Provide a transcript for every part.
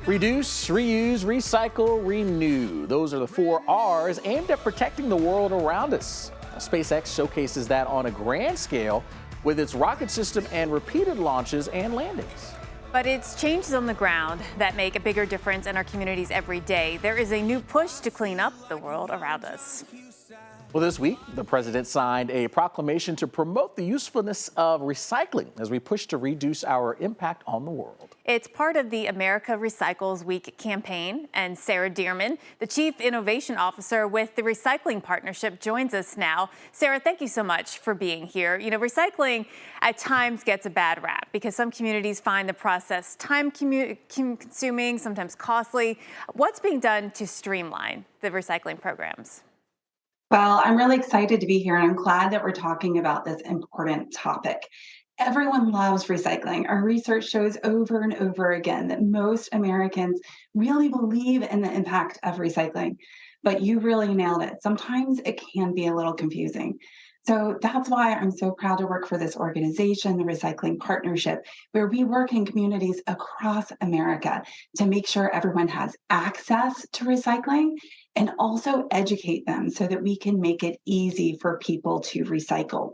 Reduce, reuse, recycle, renew. Those are the 4 R's aimed at protecting the world around us. Now, SpaceX showcases that on a grand scale with its rocket system and repeated launches and landings. But it's changes on the ground that make a bigger difference in our communities every day. There is a new push to clean up the world around us. Well, this week, the president signed a proclamation to promote the usefulness of recycling as we push to reduce our impact on the world. It's part of the America Recycles Week campaign, and Sarah Dearman, the Chief Innovation Officer with the Recycling Partnership, joins us now. Sarah, thank you so much for being here. You know, recycling at times gets a bad rap because some communities find the process time-consuming, sometimes costly. What's being done to streamline the recycling programs? Well, I'm really excited to be here, and I'm glad that we're talking about this important topic. Everyone loves recycling. Our research shows over and over again that most Americans really believe in the impact of recycling, but you really nailed it. Sometimes it can be a little confusing. So that's why I'm so proud to work for this organization, the Recycling Partnership, where we work in communities across America to make sure everyone has access to recycling and also educate them so that we can make it easy for people to recycle.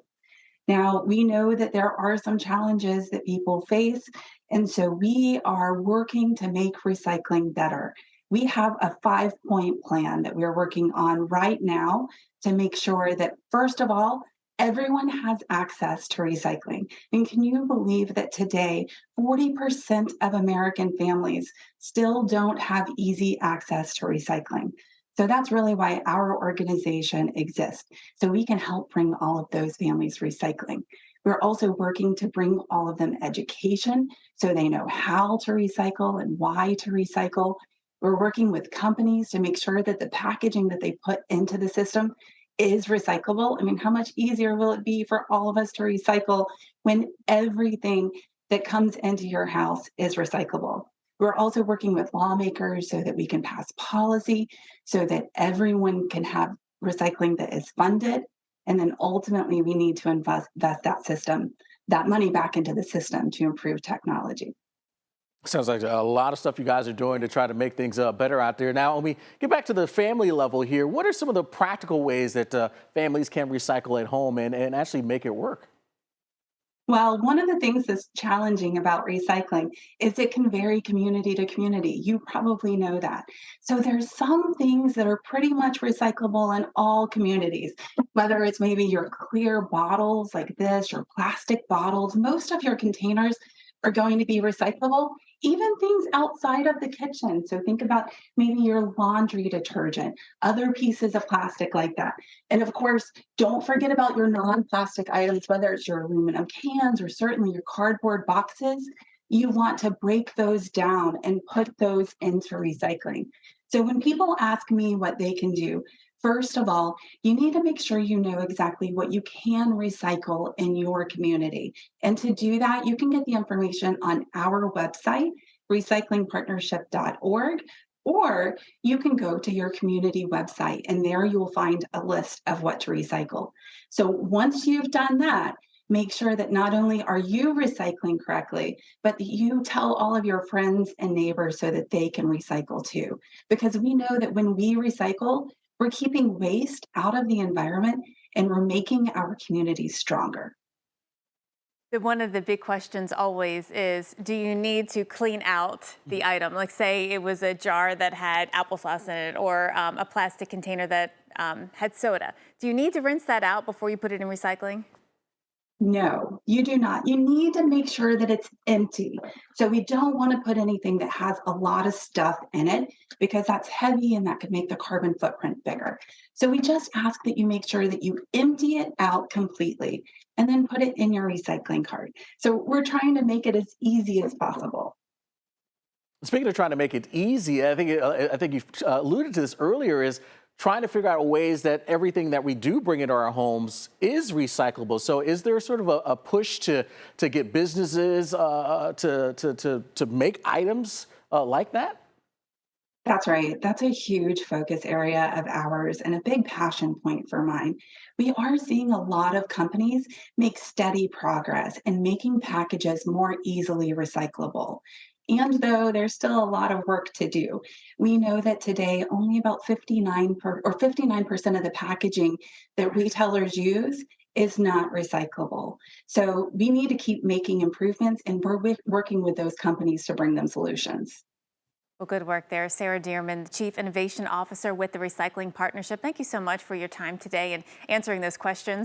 Now, we know that there are some challenges that people face, and so we are working to make recycling better. We have a 5-point plan that we're working on right now to make sure that, first of all, everyone has access to recycling. And can you believe that today, 40% of American families still don't have easy access to recycling? So that's really why our organization exists, so we can help bring all of those families recycling. We're also working to bring all of them education so they know how to recycle and why to recycle. We're working with companies to make sure that the packaging that they put into the system is recyclable. I mean, how much easier will it be for all of us to recycle when everything that comes into your house is recyclable? We're also working with lawmakers so that we can pass policy so that everyone can have recycling that is funded. And then ultimately, we need to invest that money back into the system to improve technology. Sounds like a lot of stuff you guys are doing to try to make things better out there. Now, when we get back to the family level here, what are some of the practical ways that families can recycle at home and actually make it work? Well, one of the things that's challenging about recycling is it can vary community to community. You probably know that. So there's some things that are pretty much recyclable in all communities, whether it's maybe your clear bottles like this or plastic bottles. Most of your containers are going to be recyclable, even things outside of the kitchen. So think about maybe your laundry detergent, other pieces of plastic like that. And of course, don't forget about your non-plastic items, whether it's your aluminum cans or certainly your cardboard boxes. You want to break those down and put those into recycling. So when people ask me what they can do, first of all, you need to make sure you know exactly what you can recycle in your community. And to do that, you can get the information on our website, recyclingpartnership.org, or you can go to your community website and there you will find a list of what to recycle. So once you've done that, make sure that not only are you recycling correctly, but that you tell all of your friends and neighbors so that they can recycle too. Because we know that when we recycle, we're keeping waste out of the environment and we're making our communities stronger. One of the big questions always is, do you need to clean out the item? Like say it was a jar that had applesauce in it or a plastic container that had soda. Do you need to rinse that out before you put it in recycling? No, you do not. You need to make sure that it's empty. So we don't want to put anything that has a lot of stuff in it because that's heavy and that could make the carbon footprint bigger. So we just ask that you make sure that you empty it out completely and then put it in your recycling cart. So we're trying to make it as easy as possible. Speaking of trying to make it easy, I think you've alluded to this earlier, is trying to figure out ways that everything that we do bring into our homes is recyclable. So is there sort of a push to get businesses to make items like that? That's right. That's a huge focus area of ours and a big passion point for mine. We are seeing a lot of companies make steady progress in making packages more easily recyclable. And though there's still a lot of work to do, we know that today only about 59% of the packaging that retailers use is not recyclable. So we need to keep making improvements, and working with those companies to bring them solutions. Well, good work there. Sarah Dearman, the Chief Innovation Officer with the Recycling Partnership. Thank you so much for your time today and answering those questions.